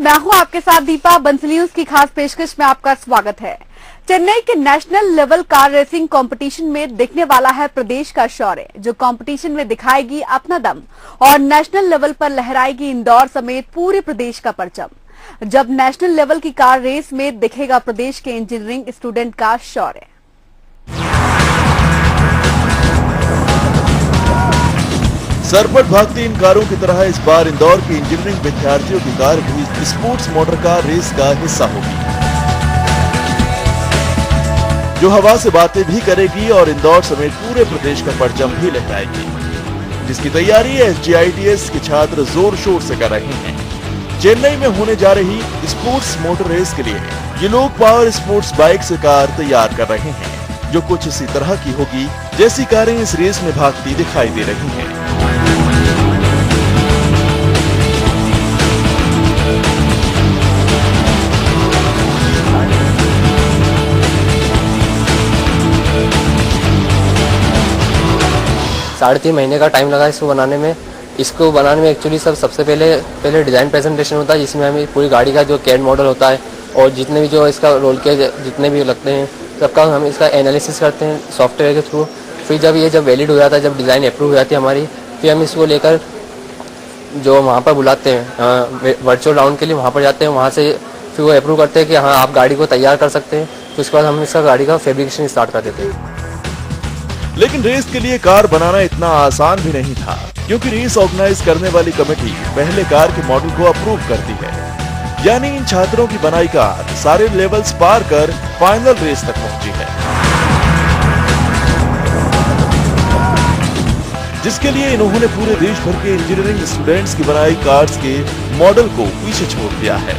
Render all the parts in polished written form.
मैं हूं आपके साथ दीपा। बंसली न्यूज की खास पेशकश में आपका स्वागत है। चेन्नई के national level car racing competition में दिखने वाला है प्रदेश का शौर्य, जो कंपटीशन में दिखाएगी अपना दम और नेशनल लेवल पर लहराएगी इंदौर समेत पूरे प्रदेश का परचम। जब नेशनल लेवल की कार रेस में दिखेगा प्रदेश के इंजीनियरिंग स्टूडेंट का शौर्य। सरपट भागती इन कारों की तरह इस बार इंदौर के इंजीनियरिंग विद्यार्थियों की कार भी स्पोर्ट्स मोटर कार रेस का हिस्सा होगी, जो हवा से बातें भी करेगी और इंदौर समेत पूरे प्रदेश का परचम भी लहराएगी, जिसकी तैयारी SGITS के छात्र जोर शोर से कर रहे हैं। चेन्नई में होने जा रही स्पोर्ट्स मोटर रेस के लिए ये लोग पावर स्पोर्ट्स बाइक से कार तैयार कर रहे हैं, जो कुछ इसी तरह की होगी जैसी कारें इस रेस में भागती दिखाई दे रही हैं। 3.5 महीने का टाइम लगा इसको बनाने में। एक्चुअली सबसे पहले डिज़ाइन प्रेजेंटेशन होता है, जिसमें हमें पूरी गाड़ी का जो कैड मॉडल होता है और जितने भी जो इसका रोल के जितने भी लगते हैं सबका हम इसका एनालिसिस करते हैं सॉफ्टवेयर के थ्रू। फिर जब वैलिड हो जाता है, जब डिज़ाइन अप्रूव हो जाती है हमारी, फिर हम इसको लेकर जो वहाँ पर बुलाते हैं वर्चुअल राउंड के लिए, वहाँ पर जाते हैं। वहाँ से फिर वो अप्रूव करते हैं कि हाँ आप गाड़ी को तैयार कर सकते हैं। तो उसके बाद हम इसका गाड़ी का फैब्रिकेशन स्टार्ट कर देते हैं। लेकिन रेस के लिए कार बनाना इतना आसान भी नहीं था, क्योंकि रेस ऑर्गेनाइज करने वाली कमेटी पहले कार के मॉडल को अप्रूव करती है। यानी इन छात्रों की बनाई कार सारे लेवल्स पार कर फाइनल रेस तक पहुंची है, जिसके लिए इन्होंने पूरे देश भर के इंजीनियरिंग स्टूडेंट्स की बनाई कार्स के मॉडल को पीछे छोड़ दिया है।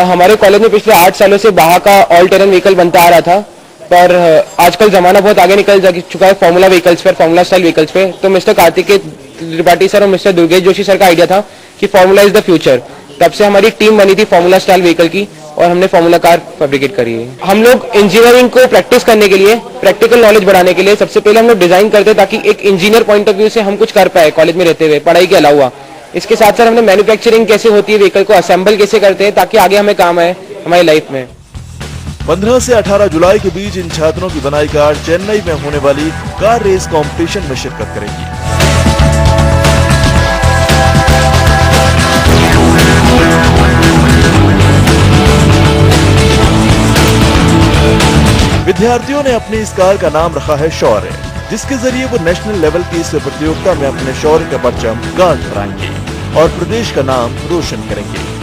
हमारे कॉलेज में पिछले 8 सालों से बाहा का ऑल टेरेन व्हीकल बनता आ रहा था, पर आजकल जमाना बहुत आगे निकल चुका है फॉर्मूला व्हीकल्स पर, फॉर्मूला स्टाइल व्हीकल्स पे। तो मिस्टर कार्तिकेय त्रिपाठी सर और मिस्टर दुर्गेश जोशी सर का आइडिया था कि फॉर्मूला इज द फ्यूचर। तब से हमारी टीम बनी थी फॉर्मूला स्टाइल व्हीकल की और हमने फॉर्मूला कार फैब्रिकेट करी है। हम लोग इंजीनियरिंग को प्रैक्टिस करने के लिए, प्रैक्टिकल नॉलेज बढ़ाने के लिए सबसे पहले हम लोग डिजाइन करते ताकि एक इंजीनियर पॉइंट ऑफ व्यू से हम कुछ कर पाए कॉलेज में रहते हुए, पढ़ाई के अलावा। इसके साथ साथ हमने मैन्युफैक्चरिंग कैसे होती है, व्हीकल को असेंबल कैसे करते हैं ताकि आगे हमें काम आए हमारी लाइफ में। 15 से 18 जुलाई के बीच इन छात्रों की बनाई कार चेन्नई में होने वाली कार रेस कंपटीशन में शिरकत करेगी। विद्यार्थियों ने अपनी इस कार का नाम रखा है शौर्य, जिसके जरिए वो नेशनल लेवल की इस प्रतियोगिता में अपने शौर्य का परचम गाड़ फहराएंगे और प्रदेश का नाम रोशन करेंगे।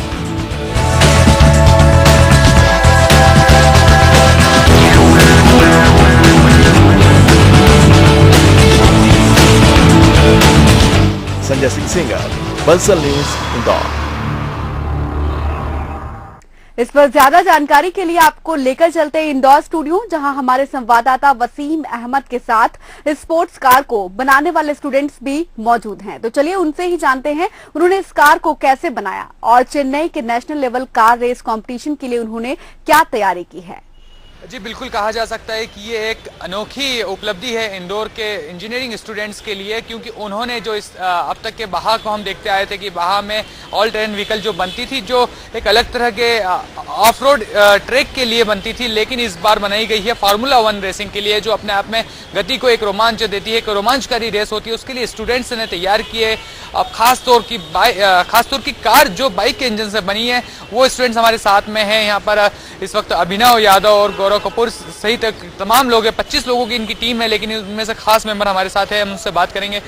Sanjay Singh singer, Bansal news, Indore. इस पर ज्यादा जानकारी के लिए आपको लेकर चलते हैं इंदौर स्टूडियो, जहां हमारे संवाददाता वसीम अहमद के साथ स्पोर्ट्स कार को बनाने वाले स्टूडेंट्स भी मौजूद हैं। तो चलिए उनसे ही जानते हैं उन्होंने इस कार को कैसे बनाया और चेन्नई के national level car race competition के लिए उन्होंने क्या तैयारी की है। जी बिल्कुल, कहा जा सकता है कि ये एक अनोखी उपलब्धि है इंदौर के इंजीनियरिंग स्टूडेंट्स के लिए, क्योंकि उन्होंने जो इस अब तक के बाहा को हम देखते आए थे कि बाहा में ऑल टेरेन व्हीकल जो बनती थी, जो एक अलग तरह के ऑफ रोड ट्रैक के लिए बनती थी, लेकिन इस बार बनाई गई है फार्मूला 1 रेसिंग के लिए, जो अपने आप में गति को एक रोमांच देती है, एक रोमांचकारी रेस होती है। उसके लिए स्टूडेंट्स ने तैयार किए खासतौर की कार जो बाइक के इंजन से बनी है, वो स्टूडेंट्स हमारे साथ में है। यहाँ पर इस वक्त अभिनव यादव और गौरव कपूर सहित तमाम लोग हैं, 25 लोगों की इनकी टीम है, लेकिन इनमें से खास मेंबर हमारे साथ है, हम उनसे बात करेंगे।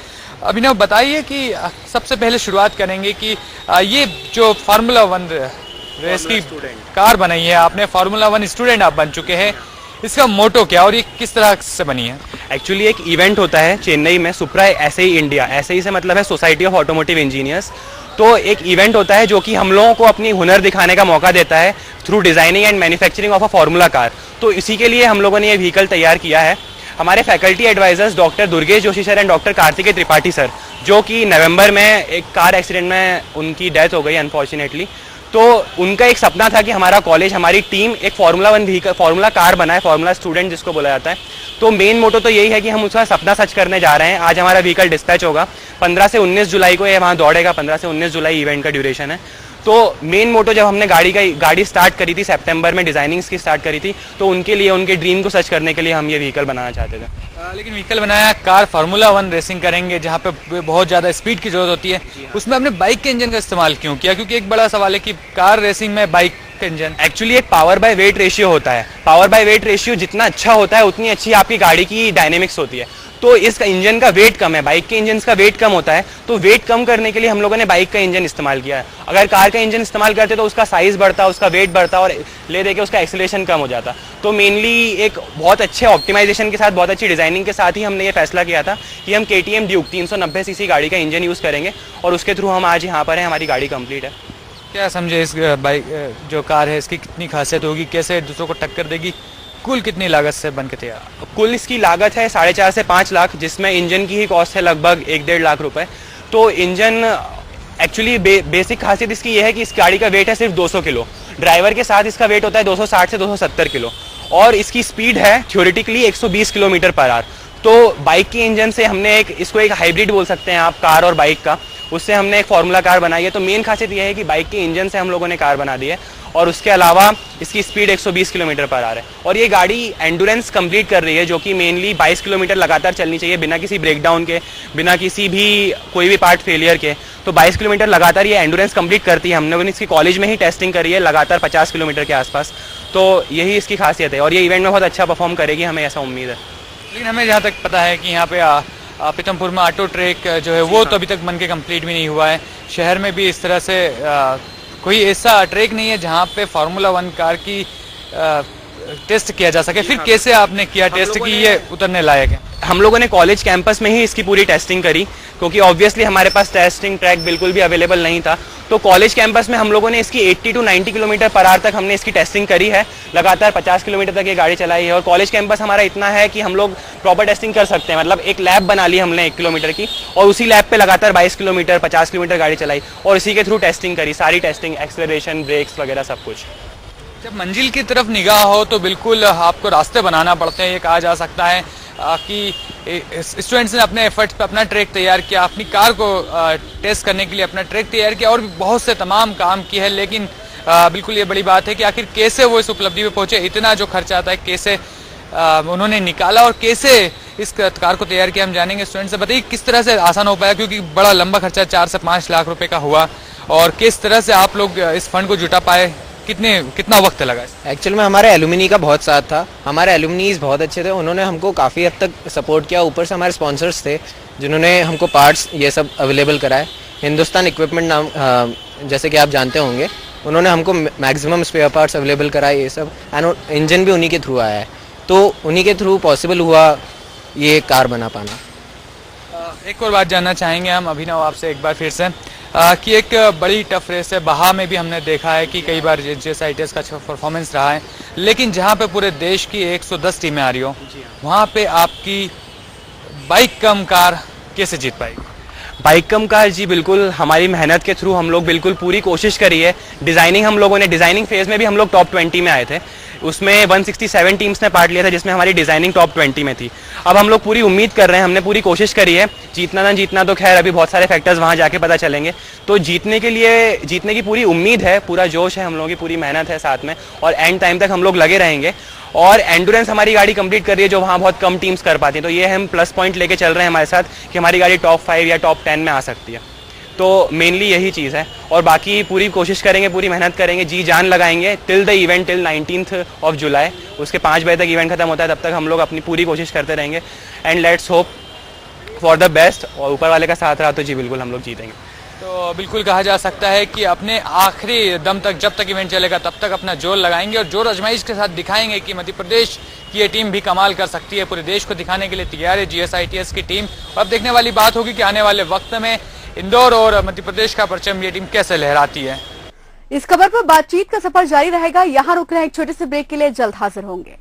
अभिनव, बताइए कि सबसे पहले शुरुआत करेंगे कि ये जो फार्मूला 1 रेस की कार बनाई है आपने, फार्मूला 1 स्टूडेंट आप बन चुके हैं, इसका मोटो क्या और ये किस तरह से बनी है? एक्चुअली एक इवेंट होता है चेन्नई में, सुप्रा एसआई इंडिया, एसआई से मतलब है सोसाइटी ऑफ ऑटोमोटिव इंजीनियर्स। तो एक इवेंट होता है जो कि हम लोगों को अपनी हुनर दिखाने का मौका देता है through designing and manufacturing of a formula car. तो इसी के लिए हम लोगों ने ये व्हीकल तैयार किया है। हमारे faculty advisors doctor Durgesh Joshi sir and doctor Kartikeya Tripathi sir, जो कि नवंबर में एक कार एक्सीडेंट में उनकी डेथ हो गई अनफॉर्चुनेटली। तो उनका एक सपना था कि हमारा कॉलेज, हमारी टीम एक फार्मूला 1 व्हीकल, फार्मूला कार बनाए, फार्मूला स्टूडेंट जिसको बोला जाता है। तो मेन मोटो तो यही है कि हम उसका सपना सच करने जा रहे हैं। आज हमारा व्हीकल डिस्पैच होगा, 15 से 19 जुलाई को ये वहाँ दौड़ेगा, 15 से 19 जुलाई इवेंट का ड्यूरेशन है। तो मेन मोटो जब हमने गाड़ी स्टार्ट करी थी सितंबर में, डिजाइनिंग की स्टार्ट करी थी, तो उनके लिए, उनके ड्रीम को सच करने के लिए हम ये व्हीकल बनाना चाहते थे। लेकिन व्हीकल बनाया, कार फार्मूला 1 रेसिंग करेंगे जहाँ पे बहुत ज़्यादा स्पीड की जरूरत होती है, उसमें आपने बाइक के इंजन का इस्तेमाल क्यों किया? क्योंकि एक बड़ा सवाल है कि कार रेसिंग में बाइक का इंजन एक्चुअली एक पावर बाय वेट रेशियो होता है। पावर बाय वेट रेशियो जितना अच्छा होता है उतनी अच्छी आपकी गाड़ी की डायनेमिक्स होती है। तो इसका इंजन का वेट कम है, बाइक के इंजन का वेट कम होता है, तो वेट कम करने के लिए हम लोगों ने बाइक का इंजन इस्तेमाल किया है। अगर कार का इंजन इस्तेमाल करते तो उसका साइज बढ़ता, उसका वेट बढ़ता और ले दे के उसका एक्सेलरेशन कम हो जाता। तो मेनली एक बहुत अच्छे ऑप्टिमाइजेशन के साथ, बहुत अच्छी डिजाइनिंग के साथ ही हमने ये फैसला किया था कि हम KTM ड्यूक 390 सीसी गाड़ी का इंजन यूज करेंगे और उसके थ्रू हम आज यहाँ पर हैं, हमारी गाड़ी कंप्लीट है। क्या समझे इस बाइक जो कार है इसकी कितनी खासियत होगी, कैसे दूसरों को टक्कर देगी, कुल कितनी लागत से बन के तैयार? कुल इसकी लागत है 4.5 से 5 लाख, जिसमें इंजन की ही कॉस्ट है लगभग 1-1.5 लाख रुपए। तो इंजन एक्चुअली बेसिक खासियत इसकी ये है कि इस गाड़ी का वेट है सिर्फ 200 किलो, ड्राइवर के साथ इसका वेट होता है 260 से 270 किलो और इसकी स्पीड है थ्योरेटिकली 120 किलोमीटर पर आवर। तो बाइक के इंजन से हमने इसको एक हाइब्रिड बोल सकते हैं आप, कार और बाइक का, उससे हमने एक फार्मूला कार बनाई है। तो मेन खासियत यह है कि बाइक के इंजन से हम लोगों ने कार बना दी है और उसके अलावा इसकी स्पीड 120 किलोमीटर पर आवर है और ये गाड़ी एंडुरेंस कंप्लीट कर रही है, जो कि मेनली 22 किलोमीटर लगातार चलनी चाहिए बिना किसी ब्रेकडाउन के, बिना किसी भी कोई भी पार्ट फेलियर के। तो 22 किलोमीटर लगातार ये एंडुरेंस कंप्लीट करती है। हमने इसकी कॉलेज में ही टेस्टिंग करी है लगातार 50 किलोमीटर के आसपास। तो यही इसकी खासियत है और ये इवेंट में बहुत अच्छा परफॉर्म करेगी, हमें ऐसा उम्मीद है। लेकिन हमें जहाँ तक पता है कि यहाँ पे पीतमपुर में ऑटो ट्रैक जो है वो तो अभी तक बन के कंप्लीट भी नहीं हुआ है। शहर में भी इस तरह से कोई ऐसा ट्रैक नहीं है जहाँ पे फार्मूला 1 कार की टेस्ट किया जा सके। फिर कैसे आपने किया टेस्ट की ये उतरने लायक है? हम लोगों ने कॉलेज कैंपस में ही इसकी पूरी टेस्टिंग करी, क्योंकि ऑब्वियसली हमारे पास टेस्टिंग ट्रैक बिल्कुल भी अवेलेबल नहीं था। तो कॉलेज कैंपस में हम लोगों ने इसकी 80 to 90 किलोमीटर पर आवर तक हमने इसकी टेस्टिंग करी है, लगातार 50 किलोमीटर तक ये गाड़ी चलाई है। और कॉलेज कैंपस हमारा इतना है कि हम लोग प्रॉपर टेस्टिंग कर सकते हैं, मतलब एक लैब बना ली हमने 1 किलोमीटर की और उसी लैब पे लगातार 22 किलोमीटर 50 किलोमीटर गाड़ी चलाई और इसी के थ्रू टेस्टिंग करी, सारी टेस्टिंग, एक्सेलरेशन, ब्रेक्स वगैरह सब कुछ। जब मंजिल की तरफ निगाह हो तो बिल्कुल आपको रास्ते बनाना पड़ते हैं। ये कहा जा सकता है कि स्टूडेंट्स ने अपने एफर्ट्स पे अपना ट्रैक तैयार किया, अपनी कार को टेस्ट करने के लिए अपना ट्रैक तैयार किया और भी बहुत से तमाम काम किए हैं। लेकिन बिल्कुल ये बड़ी बात है कि आखिर कैसे वो इस उपलब्धि पे पहुंचे, इतना जो खर्चा आता है कैसे उन्होंने निकाला और कैसे इस कार को तैयार किया, हम जानेंगे स्टूडेंट से। बताइए किस तरह से आसान हो पाया, क्योंकि बड़ा लंबा खर्चा 4 से 5 लाख रुपए का हुआ, और किस तरह से आप लोग इस फंड को जुटा पाए, कितना वक्त लगा? एक्चुअल में हमारे एलुमिनी का बहुत साथ था, हमारे एलुमिनीज बहुत अच्छे थे, उन्होंने हमको काफ़ी हद तक सपोर्ट किया। ऊपर से हमारे स्पॉन्सर्स थे जिन्होंने हमको पार्ट्स ये सब अवेलेबल कराए। हिंदुस्तान इक्विपमेंट नाम जैसे कि आप जानते होंगे, उन्होंने हमको मैक्सिमम स्पेयर पार्ट्स अवेलेबल कराए ये सब, एंड इंजन भी उन्हीं के थ्रू आया है। तो उन्हीं के थ्रू पॉसिबल हुआ ये कार बना पाना। एक और बात जानना चाहेंगे हम अभिनव आपसे एक बार फिर से कि एक बड़ी टफ रेस है। बहा में भी हमने देखा है कि कई बार JSITS का अच्छा परफॉर्मेंस रहा है, लेकिन जहां पे पूरे देश की 110 टीमें आ रही हो, वहां पे आपकी बाइक कम कार कैसे जीत पाएगी? बाइक कम कार जी बिल्कुल हमारी मेहनत के थ्रू हम लोग बिल्कुल पूरी कोशिश करी है। डिजाइनिंग हम लोगों ने, डिजाइनिंग फेज में भी हम लोग टॉप 20 में आए थे, उसमें 167 टीम्स ने पार्ट लिया था, जिसमें हमारी डिजाइनिंग टॉप 20 में थी। अब हम लोग पूरी उम्मीद कर रहे हैं, हमने पूरी कोशिश करी है, जीतना ना जीतना तो खैर अभी बहुत सारे फैक्टर्स वहां जाके पता चलेंगे। तो जीतने के लिए, जीतने की पूरी उम्मीद है, पूरा जोश है, हम लोगों की पूरी मेहनत है साथ में, और एंड टाइम तक हम लोग लगे रहेंगे। और एंडुरेंस हमारी गाड़ी कंप्लीट कर रही है, जो वहाँ बहुत कम टीम्स कर पाती हैं। तो ये हम प्लस पॉइंट लेके चल रहे हैं हमारे साथ कि हमारी गाड़ी टॉप 5 या टॉप 10 में आ सकती है। तो मेनली यही चीज़ है, और बाकी पूरी कोशिश करेंगे, पूरी मेहनत करेंगे, जी जान लगाएंगे टिल द इवेंट, टिल 19 जुलाई। उसके 5 बजे तक इवेंट खत्म होता है, तब तक हम लोग अपनी पूरी कोशिश करते रहेंगे, and let's hope for the best. और ऊपर वाले का साथ रहा तो जी बिल्कुल हम लोग जीतेंगे। तो बिल्कुल कहा जा सकता है कि अपने आखिरी दम तक, जब तक इवेंट चलेगा तब तक अपना जोर लगाएंगे और जोर आजमाइश के साथ दिखाएंगे कि मध्य प्रदेश की ये टीम भी कमाल कर सकती है। पूरे देश को दिखाने के लिए तैयार है JSITS की टीम। अब देखने वाली बात होगी कि आने वाले वक्त में इंदौर और मध्य प्रदेश का परचम ये टीम कैसे लहराती है। इस खबर पर बातचीत का सफर जारी रहेगा। यहाँ रुक रहे हैं एक छोटे से ब्रेक के लिए, जल्द हाजिर होंगे।